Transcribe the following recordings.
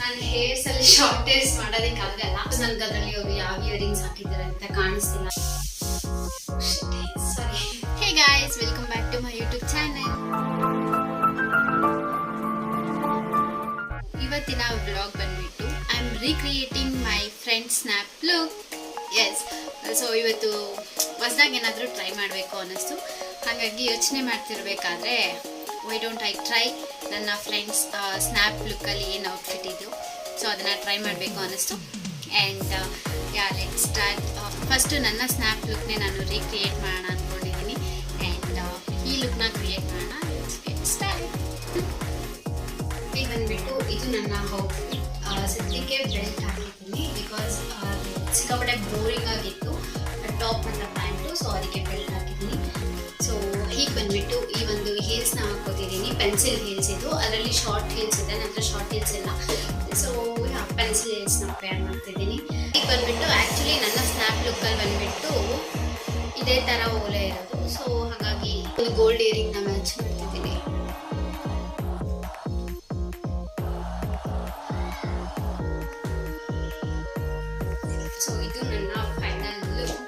ನಾನು ಹೇರ್ಸ್ ಅಲ್ಲಿ short hairs ಮಾಡೋದಕ್ಕೆ ಆಗಲ್ಲ. ನನ್ಗೆ ಅದರಲ್ಲಿ ಅವರು ಯಾವ ಇಯರಿಂಗ್ಸ್ ಹಾಕಿದ್ದಾರೆ ಅಂತ ಕಾಣಿಸ್ತಿಲ್ಲ. Sorry. Hey guys, welcome back to my YouTube channel. ಇವತ್ತಿನ ವ್ಲಾಗ್ ಬಂದ್ಬಿಟ್ಟು I am recreating my friend snap look. Yes, so ಇವತ್ತು ಹೊಸದಾಗಿ ಏನಾದರೂ ಟ್ರೈ ಮಾಡಬೇಕು ಅನ್ನಿಸ್ತು. ಹಾಗಾಗಿ ಯೋಚನೆ ಮಾಡ್ತಿರ್ಬೇಕಾದ್ರೆ ವೈ ಡೋಂಟ್ ಐ ಟ್ರೈ ನನ್ನ ಫ್ರೆಂಡ್ಸ್ ಸ್ನ್ಯಾಪ್ ಲುಕ್ಕಲ್ಲಿ ಏನು ಔಟ್ಫಿಟ್ ಇದೆಯೋ ಸೊ ಅದನ್ನು ಟ್ರೈ ಮಾಡಬೇಕು ಅನ್ನಿಸ್ತು. And let start. ಫಸ್ಟು ನನ್ನ ಸ್ನ್ಯಾಪ್ ಲುಕ್ನೇ ನಾನು ರೀಕ್ರಿಯೇಟ್ ಮಾಡೋಣ ಅಂದ್ಕೊಂಡಿದ್ದೀನಿ. ಆ್ಯಂಡ್ ಈ ಲುಕ್ನ ಕ್ರಿಯೇಟ್ ಮಾಡೋಣ. ಸ್ಟಾರ್ಟ್. ಈಗ ಬಂದುಬಿಟ್ಟು ಇದು ನನ್ನ ಔಟ್ಫಿಟ್. ಸದ್ಯಕ್ಕೆ ಬೆಲ್ಟ್ ಹಾಕಿದ್ದೀನಿ ಬಿಕಾಸ್ ಸಿಕ್ಕಾಪಟ್ಟೆ ಬೋರಿಂಗ್ ಆಗಿತ್ತು ಟಾಪ್ ಮತ್ತು ಪ್ಯಾಂಟು, ಸೊ ಅದಕ್ಕೆ ಬೆಲ್ಟ್ ಹಾಕಿದ್ದೀನಿ. ಸೊ ಹೀಗೆ ಬಂದುಬಿಟ್ಟು ಈ ಒಂದು ಹೀಲ್ಸ್ನ ಹಾಕೋತಿದ್ದೀನಿ. ಪೆನ್ಸಿಲ್ ಹೀಲ್ಸ್ ಇದು, ಅದರಲ್ಲಿ ಶಾರ್ಟ್ ಹೀಲ್ಸ್ ಇದೆ, ನನ್ನ ಹತ್ರ ಶಾರ್ಟ್ ಹೀಲ್ಸ್ ಇಲ್ಲ. ಸೊ ಪೆನ್ಸಿಲ್ ಹೀಲ್ಸ್ನ ಪೇರ್ ಮಾಡ್ತಿದ್ದೀನಿ. ಈಗ ಬಂದುಬಿಟ್ಟು ಆ್ಯಕ್ಚುಲಿ ನನ್ನ ಸ್ನ್ಯಾಪ್ ಲುಕ್ಕಲ್ಲಿ ಬಂದುಬಿಟ್ಟು ಇದೇ ಥರ ಓಲೆ ಇರೋದು. ಸೊ ಹಾಗಾಗಿ ಒಂದು ಗೋಲ್ಡ್ ಇಯರಿಂಗ್ನ ಮ್ಯಾಚ್ ಮಾಡ್ತಿದ್ದೀನಿ. ಸೊ ಇದು ನನ್ನ final look.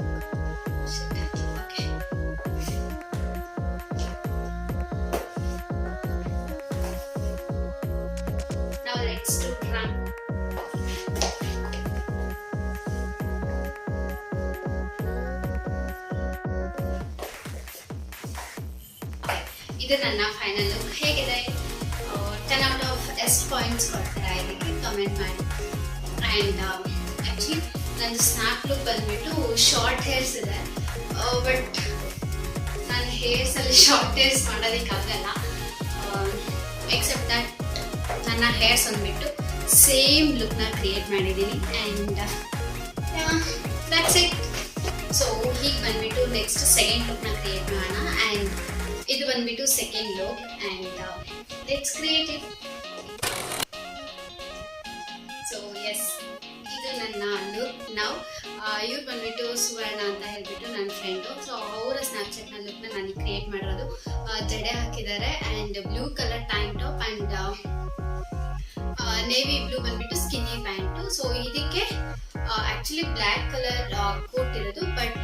Now let's do run. ಇದು ನನ್ನ ಫೈನಲ್ ಲುಕ್. ಹೇಗಿದೆ? 10 out of ಎಷ್ಟು ಪಾಯಿಂಟ್ಸ್ ಕೊಡ್ತೀರಾ ಇದಕ್ಕೆ ಕಮೆಂಟ್ ಮಾಡಿ. ಆ್ಯಂಡ್ ಆ್ಯಕ್ಚುಲಿ ನನ್ನ ಸ್ನ್ಯಾಪ್ ಲುಕ್ ಬಂದುಬಿಟ್ಟು ಶಾರ್ಟ್ ಹೇರ್ಸ್ ಇದೆ, ಬಟ್ ನಾನು ಹೇರ್ಸಲ್ಲಿ ಶಾರ್ಟ್ ಹೇರ್ಸ್ ಮಾಡೋದಕ್ಕೆ ಆಗಲ್ಲ. ಎಕ್ಸೆಪ್ಟ್ ದಟ್ ನನ್ನ ಹೇರ್ಸ್ ಅಂದ್ಬಿಟ್ಟು ಸೇಮ್ ಲುಕ್ನ ಕ್ರಿಯೇಟ್ ಮಾಡಿದ್ದೀನಿ. And that's it. ಸೊ ಹೀಗೆ ಬಂದುಬಿಟ್ಟು ನೆಕ್ಸ್ಟ್ ಸೆಕೆಂಡ್ ಲುಕ್ನ ಕ್ರಿಯೇಟ್ ಮಾಡೋಣ. ಆ್ಯಂಡ್ ಇದು ಬಂದುಬಿಟ್ಟು second look. And let's create it. So yes, ಇದು ನನ್ನ ಲುಕ್. ನಾವು ಇವ್ರು ಬಂದುಬಿಟ್ಟು ಸುವರ್ಣ ಅಂತ ಹೇಳ್ಬಿಟ್ಟು ನನ್ನ ಫ್ರೆಂಡು. ಸೊ ಅವರ ಸ್ನ್ಯಾಪ್ಚಾಟ್ನ ಲುಕ್ನ ನಾನು ಕ್ರಿಯೇಟ್ ಮಾಡಿರೋದು. ಜಡೆ ಹಾಕಿದ್ದಾರೆ and blue colour tank top and navy blue ಬಂದ್ಬಿಟ್ಟು ಸ್ಕಿನ್ನಿ ಪ್ಯಾಂಟು. ಸೊ ಇದಕ್ಕೆ ಆ್ಯಕ್ಚುಲಿ ಬ್ಲ್ಯಾಕ್ ಕಲರ್ ಕೋಟ್ ಇರೋದು, ಬಟ್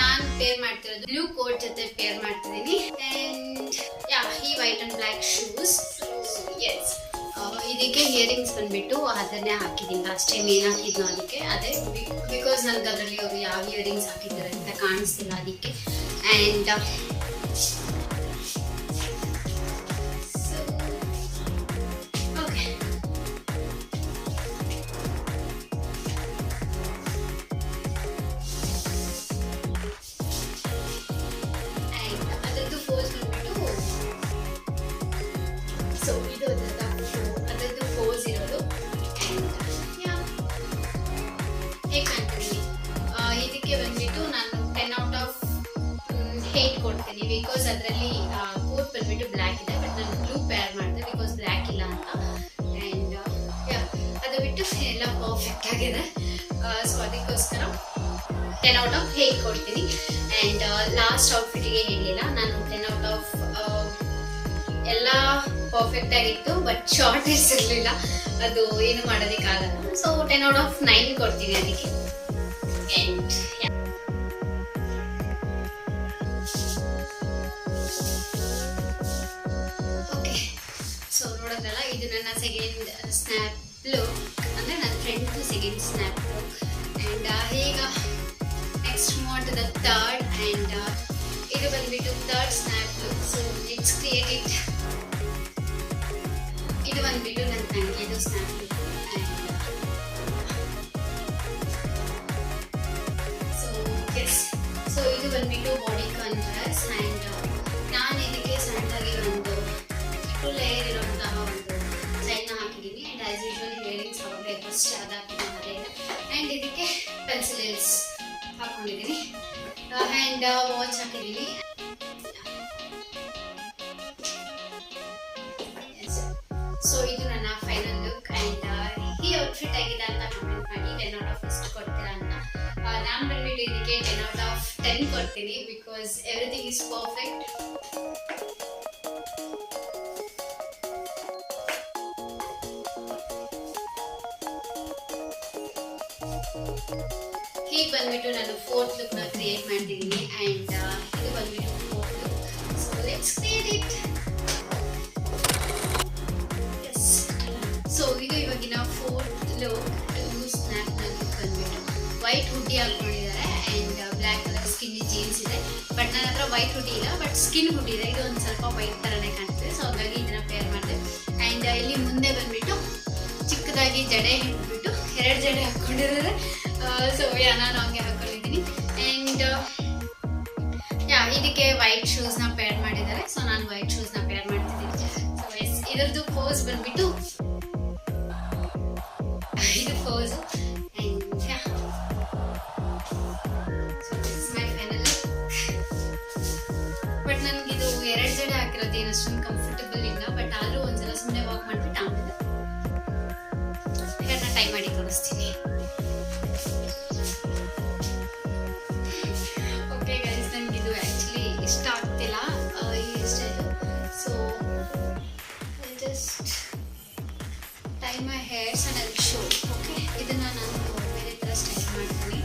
ನಾನು ಪೇರ್ ಮಾಡ್ತಿರೋದು ಬ್ಲೂ ಕೋಟ್ ಜೊತೆ ಪೇರ್ ಮಾಡ್ತಿದ್ದೀನಿ. ಆ್ಯಂಡ್ ಈ white and black shoes. Yes, ಇದಕ್ಕೆ ಇಯರಿಂಗ್ಸ್ ಬಂದುಬಿಟ್ಟು ಅದನ್ನೇ ಹಾಕಿದ್ದೀನಿ. ಲಾಸ್ಟ್ ಟೈಮ್ ಏನು ಹಾಕಿದ್ನೋ ಅದಕ್ಕೆ ಅದೇ, ಬಿಕಾಸ್ ನನಗೆ ಅದರಲ್ಲಿ ಅವರು ಯಾವ ಇಯರಿಂಗ್ಸ್ ಹಾಕಿದ್ದಾರೆ ಅಂತ ಕಾಣಿಸ್ತಿಲ್ಲ ಅದಕ್ಕೆ. ಆ್ಯಂಡ್ ಅದರದ್ದು ಫೋಸ್ ಬಂದ್ಬಿಟ್ಟು, ಸೊ ಇದು ಅದರದ್ದು ಫೋಸ್ ಇರೋದು. ಆ್ಯಂಡ್ ಹೇಗೆ ಕಾಣ್ತಿದ್ದೀನಿ ಇದಕ್ಕೆ ಬಂದ್ಬಿಟ್ಟು ನಾನು 10 out of 8 ಕೊಡ್ತೀನಿ. ಬಿಕಾಸ್ ಅದರಲ್ಲಿ ಕೋಟ್ ಬಂದ್ಬಿಟ್ಟು ಬ್ಲ್ಯಾಕ್ ಇದೆ, ಬಟ್ ನಾನು ಬ್ಲೂ ಪೇರ್ ಮಾಡಿದೆ ಬಿಕಾಸ್ ಬ್ಲ್ಯಾಕ್ ಇಲ್ಲ ಅಂತ. ಆ್ಯಂಡ್ ಅದು ಬಿಟ್ಟು ಎಲ್ಲ ಪರ್ಫೆಕ್ಟ್ ಆಗಿದೆ. ಸೊ ಅದಕ್ಕೋಸ್ಕರ 10 out of 8 ಕೊಡ್ತೀನಿ. ಆ್ಯಂಡ್ ಲಾಸ್ಟ್ ಔಟ್ಫಿಟ್ಟಿಗೆ ಹೇಳಲಿಲ್ಲ, ನಾನು 10 out of ಎಲ್ಲ ಪರ್ಫೆಕ್ಟ್ ಆಗಿತ್ತು, ಬಟ್ ಶಾರ್ಟ್ ಹೇರ್ಸ್ ಇರಲಿಲ್ಲ, ಅದು ಏನು ಮಾಡೋದಕ್ಕಾಗಲ್ಲ. ಸೊ 10 out of 9 ಕೊಡ್ತೀನಿ ಅದಕ್ಕೆ. ಆ್ಯಂಡ್ ಓಕೆ, ಸೊ ನೋಡೋದಲ್ಲ, ಇದು ನನ್ನ ಸೆಕೆಂಡ್ ಸ್ನ್ಯಾಪ್ ಲುಕ್, ಅಂದರೆ ನನ್ನ ಫ್ರೆಂಡ್ದು ಸೆಕೆಂಡ್ ಸ್ನ್ಯಾಪ್ ಲುಕ್. ಆ್ಯಂಡ್ ಈಗ next move on to the third. And ಇದು ಬಂದುಬಿಟ್ಟು third snap look. So let's create it. ಇದು ಬಂದುಬಿಟ್ಟು ನನ್ನ ತಂಗಿದು snap look. And so yes, so ಇದು ಬಂದುಬಿಟ್ಟು ಬಾಡಿ ಕಾನ್ ಡ್ರೆಸ್. ಆ್ಯಂಡ್ ನಾನು ಇದಕ್ಕೆ ಸಣ್ಣದಾಗಿ ಒಂದು ಫುಲ್ ಏರ್ ಇರೋಂತಹ ಒಂದು ಚೈನ ಹಾಕಿದ್ದೀನಿ. ಆ್ಯಂಡ್ ಆ್ಯಸ್ ಯೂಶ್ವಲ್ ಇಯರಿಂಗ್ಸ್ ಅವಾಗಲೇ ಫಸ್ಟ್ ಅದು ಹಾಕಿದ್ದೀನಿ ಅದೇ ಇದೆ. ಆ್ಯಂಡ್ ಇದಕ್ಕೆ ಪೆನ್ಸಿಲ್ ಹೀಲ್ಸ್ ಹಾಕ್ಕೊಂಡಿದ್ದೀನಿ. ಆ್ಯಂಡ್ ವಾಚ್ ಹಾಕಿದ್ದೀನಿ. ಸೊ ಇದು ನನ್ನ ಫೈನಲ್ ಲುಕ್. ಆ್ಯಂಡ್ ಈ ಔಟ್ಫಿಟ್ ಆಗಿದೆ ಅಂತ ಕಮೆಂಟ್ ಮಾಡಿ. 10 out of ಎಷ್ಟು ಕೊಡ್ತೀರಾ ಅಂತ. ನಾನು ಬಂದ್ಬಿಟ್ಟು ಇದಕ್ಕೆ 10 out of 10 ಕೊಡ್ತೀನಿ ಬಿಕಾಸ್ ಎವ್ರಿಥಿಂಗ್ ಈಸ್ ಪರ್ಫೆಕ್ಟ್. ಹೀಗೆ ಬಂದ್ಬಿಟ್ಟು ನಾನು ಫೋರ್ತ್ ಲುಕ್ನ ಕ್ರಿಯೇಟ್ ಮಾಡ್ತಿದ್ದೀನಿ ಆ್ಯಂಡ್ ಇದು ಬಂದ್ಬಿಟ್ಟು fourth look. So let's create it. Yes, so ಇದು ಇವಾಗಿನ ಫೋರ್ತ್ ಲುಕ್. ಸ್ನ್ಯಾಪ್ನಲ್ಲಿ ಬಂದ್ಬಿಟ್ಟು ವೈಟ್ ಹುಡ್ಡಿ ಹಾಕೊಂಡಿದ್ದಾರೆ and black colour skin jeans ಇದೆ. ಬಟ್ ನನ್ನ ಹತ್ರ ವೈಟ್ ಹುಡ್ಡಿ ಇಲ್ಲ, ಬಟ್ ಸ್ಕಿನ್ ಹುಡ್ಡಿ ಇದೆ. ಇದು ಒಂದು ಸ್ವಲ್ಪ ವೈಟ್ ಥರನೇ ಕಾಣ್ತಿದೆ, ಸೊ ಹಾಗಾಗಿ ಇದನ್ನ ಪೇರ್ ಮಾಡಿದೆ. ಆ್ಯಂಡ್ ಇಲ್ಲಿ ಮುಂದೆ ಬಂದ್ಬಿಟ್ಟು ಚಿಕ್ಕದಾಗಿ ಜಡೆ ಹಿಡ್ಬಿಟ್ಟು 2 ಜಡೆ ಹಾಕ್ಕೊಂಡಿದ್ದಾರೆ. ಸೊ ನಾನು ಹಂಗೆ ಹಾಕೊಂಡಿದ್ದೀನಿ. ಆ್ಯಂಡ್ ಇದಕ್ಕೆ ವೈಟ್ ಶೂಸ್ನ ಪೇರ್ ಮಾಡಿದ್ದಾರೆ, ಸೊ ನಾನು ವೈಟ್ ಶೂಸ್ನ ಪೇರ್ ಮಾಡ್ತಿದ್ದೀನಿ. ಸೊ ಎಸ್, ಇದರದ್ದು ಪೋಸ್ ಬಂದ್ಬಿಟ್ಟು ಇದು ಪೋಸು. ಬಟ್ ನನಗಿದು 2 ಜಡೆ ಹಾಕಿರೋದು ಏನು ಅಷ್ಟೊಂದು ಕಂಫರ್ಟಬಲ್ ಇಲ್ಲ. ಬಟ್ ಆದರೂ ಒಂದ್ಸಲ ಸುಮ್ಮನೆ ವಾಕ್ ಮಾಡಿಬಿಟ್ಟು ಆಮೇಲೆ ಹೇರ್ನ ಟೈ ಮಾಡಿ ತೋರಿಸ್ತೀನಿ. ಓಕೆ ಗೈಸ್, ನನಗಿದು ಆ್ಯಕ್ಚುಲಿ ಇಷ್ಟ ಆಗ್ತಿಲ್ಲ ಈ style. So just tie my hairs and I will show. Okay, ಇದನ್ನು ನಾನು ಬೇರೆ ಥರ ಸ್ಟೈಲ್ ಮಾಡ್ತೀನಿ.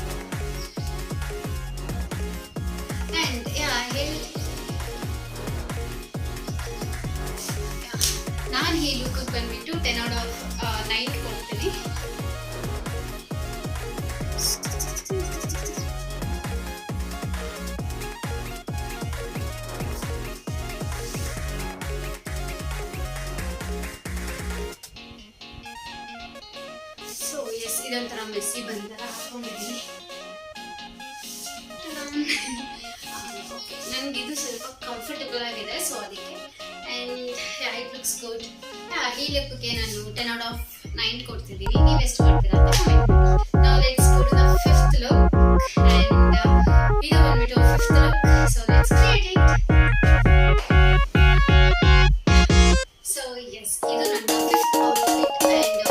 ಆ್ಯಂಡ್ ನಾನು ಈ ಲುಕ್ಗೆ ಬಂದ್ಬಿಟ್ಟು 10 out of 9 ಕೊಡ್ತೀನಿ. ಸೊ ಎಸ್, ಇದೊಂಥರ ಮೆಸ್ಸಿ ಬಂದರ ಹಾಕೊಂಡಿದ್ದೀನಿ. ನನಗಿದು ಸ್ವಲ್ಪ ಕಂಫರ್ಟಬಲ್ ಆಗಿದೆ, ಸೊ ಅದಕ್ಕೆ. And it looks good. ಈ ಲುಕ್ಗೆ ನಾನು 10 out of 9 ಕೊಡ್ತಿದ್ದೀನಿ. ನೀವು ಎಷ್ಟು ಕೊಡ್ತೀರಾ ಅಂತ ಕಮೆಂಟ್ ಮಾಡಿ. ನಾವು let's go to the 5th look. And ಇದು ಬಂದ್ಬಿಟ್ಟು 5th look. So let's create it. So yes, ಇದು ನನ್ನ 5th ಔಟ್ಫಿಟ್. ಆ್ಯಂಡ್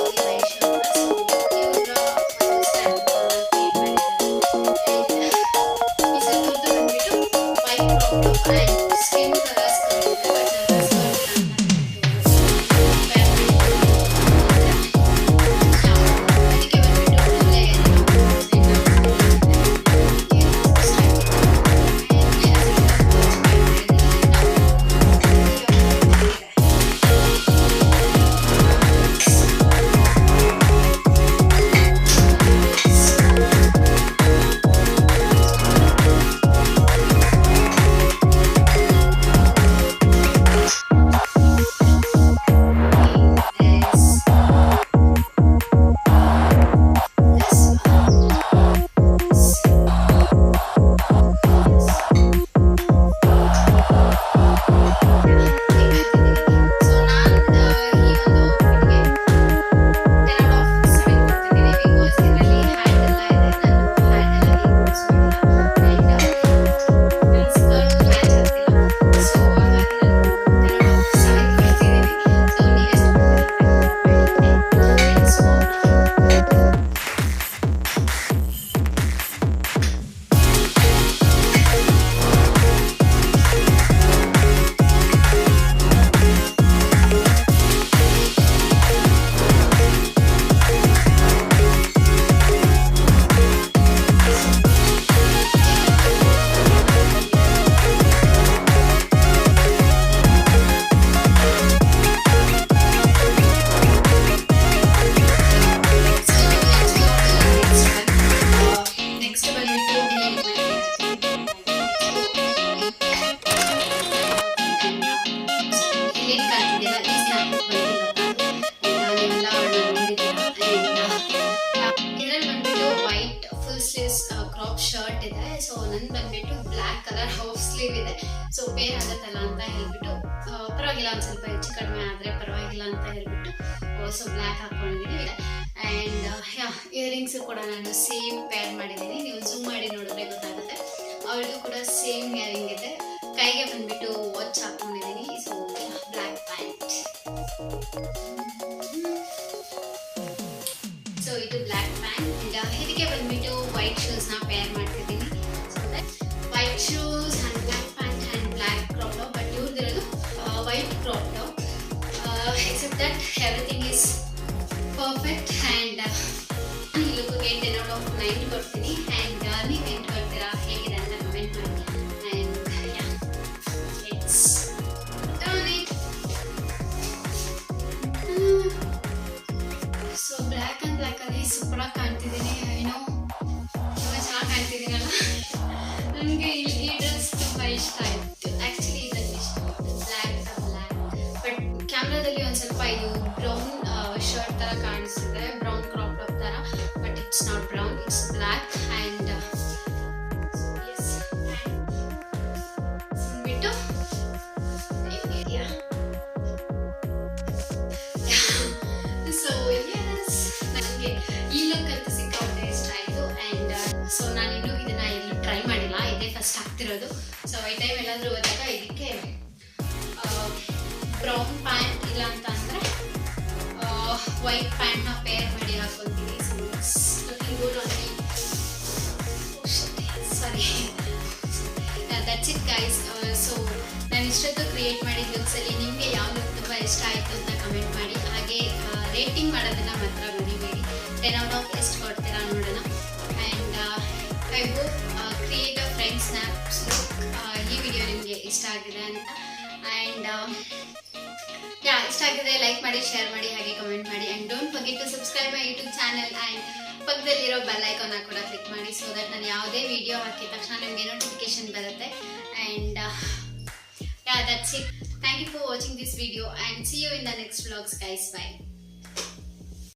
ಸ್ಲೀವ್ ಇದೆ. ಸೊ ಪೇರ್ ಆಗುತ್ತಲ್ಲ ಅಂತ ಹೇಳ್ಬಿಟ್ಟು ಪರವಾಗಿಲ್ಲ, ಒಂದು ಸ್ವಲ್ಪ ಹೆಚ್ಚು ಕಡಿಮೆ ಆದರೆ ಪರವಾಗಿಲ್ಲ ಅಂತ ಹೇಳ್ಬಿಟ್ಟು ಸೊ ಬ್ಲ್ಯಾಕ್ ಹಾಕ್ಕೊಂಡಿದ್ದೀನಿ. ಆ್ಯಂಡ್ ಇಯರಿಂಗ್ಸು ಕೂಡ ನಾನು ಸೇಮ್ ಪೇರ್ ಮಾಡಿದ್ದೀನಿ. ನೀವು ಝೂಮ್ ಮಾಡಿ ನೋಡಿದ್ರೆ ಗೊತ್ತಾಗುತ್ತೆ. ಅವಳದು ಕೂಡ ಸೇಮ್ ಇಯರಿಂಗ್ ಇದೆ. ಕೈಗೆ ಬಂದ್ಬಿಟ್ಟು ವಾಚ್ ಹಾಕ್ಕೊಂಡಿದ್ದೀನಿ. So black pant. ಸೊ ಇದು ಬ್ಲ್ಯಾಕ್ ಪ್ಯಾಂಟ್. ಇದಕ್ಕೆ ಬಂದ್ಬಿಟ್ಟು ವೈಟ್ ಶೂಸ್ನ ಪೇರ್ ಮಾಡ್ತಿದ್ದೀನಿ. So white shoes and black pant and black crop top. But ಇವ್ರದಿರೋದು white crop top. Except that everything is perfect perfect. And ಈ ಲುಕ್ಗೆ 10 out of 9 ಕೊಡ್ತೀನಿ. And ನೀವು ಏನು ಕೊಡ್ತೀರಾ, ಹೇಗಿದೆ ಅಂತ ಕಮೆಂಟ್ ಮಾಡಿ. And it's done it. So black and ಬ್ಲ್ಯಾಕಲ್ಲಿ ಸೂಪರಾಗಿ ಕಾಣ್ತಿದ್ದೀನಿ. ಏನೋ ತುಂಬ ಚೆನ್ನಾಗಿ ಕಾಣ್ತಿದ್ದೀನಲ್ಲ. ನನಗೆ ಈ ಡ್ರೆಸ್ ತುಂಬ ಇಷ್ಟ ಆಯಿತು. ಆ್ಯಕ್ಚುಲಿ ಇದನ್ನು ಇಷ್ಟ ಬ್ಲ್ಯಾಕ್ ಬಟ್ ಕ್ಯಾಮ್ರಾದಲ್ಲಿ ಒಂದು ಸ್ವಲ್ಪ ಇದು ಬ್ರೌನ್ ಶರ್ಟ್ ಥರ ಕಾಣಿಸ್ತಿದೆ, ಬ್ರೌನ್ ಕ್ರಾಪ್ ಟಾಪ್ ಥರ. But it's not brown, it's black. And ಬಿಟ್ಟು ಸೊ ನನಗೆ ಈ ಲುಕ್ ಅಂತೂ ಸಿಕ್ಕಾಪಟ್ಟೆ ಇಷ್ಟ ಆಯಿತು. ಆ್ಯಂಡ್ ಸೊ ನಾನಿನ್ನೂ ಇದನ್ನು ಎಲ್ಲೂ ಟ್ರೈ ಮಾಡಿಲ್ಲ, ಇದೇ ಫಸ್ಟ್ ಆಗ್ತಿರೋದು. ಸೊ ಈ ಟೈಮ್ ಎಲ್ಲಾದರೂ ಹೋದಾಗ ಇದಕ್ಕೆ ಬ್ರೌನ್ ಪ್ಯಾಂಟ್ ಇಲ್ಲ ಅಂತ ಅಂದರೆ ವೈಟ್ ಪ್ಯಾಂಟ್ನ ಪೇರ್ ಮಾಡಿ ಹಾಕ್ಕೊತೀನಿ. So it's looking good on me. Sorry, that's it guys. So ನಾನು ಇಷ್ಟೊತ್ತು ಕ್ರಿಯೇಟ್ ಮಾಡಿದ ಲುಕ್ಸಲ್ಲಿ ನಿಮಗೆ ಯಾವ ಲುಕ್ ತುಂಬ ಇಷ್ಟ ಆಯಿತು ಅಂತ ಕಮೆಂಟ್ ಮಾಡಿ. ಹಾಗೆ ರೇಟಿಂಗ್ ಮಾಡೋದನ್ನು ಮಾತ್ರ ಮರಿಬೇಡಿ. 10 out of ಎಷ್ಟು ಕೊಡ್ತೀರಾ ನೋಡೋಣ. And I hope create a friend snaps look ಈ ವಿಡಿಯೋ ನಿಮಗೆ ಇಷ್ಟ ಆಗಿದೆ ಅಂತ. ಆ್ಯಂಡ್ ಇಷ್ಟ ಆಗಿದೆ ಲೈಕ್ ಮಾಡಿ, ಶೇರ್ ಮಾಡಿ, ಹಾಗೆ ಕಮೆಂಟ್ ಮಾಡಿ. And don't forget to subscribe my YouTube channel. And ಪಕ್ಕದಲ್ಲಿರೋ ಬೆಲ್ ಐಕಾನ್ನ ಕೂಡ ಕ್ಲಿಕ್ ಮಾಡಿ, ಸೊ ದಟ್ ನಾನು ಯಾವುದೇ ವಿಡಿಯೋ ಹಾಕಿದ ತಕ್ಷಣ ನಿಮಗೆ ನೋಟಿಫಿಕೇಶನ್ ಬರುತ್ತೆ. And that's it. Thank you for watching this video and see you in the next vlogs guys. Bye.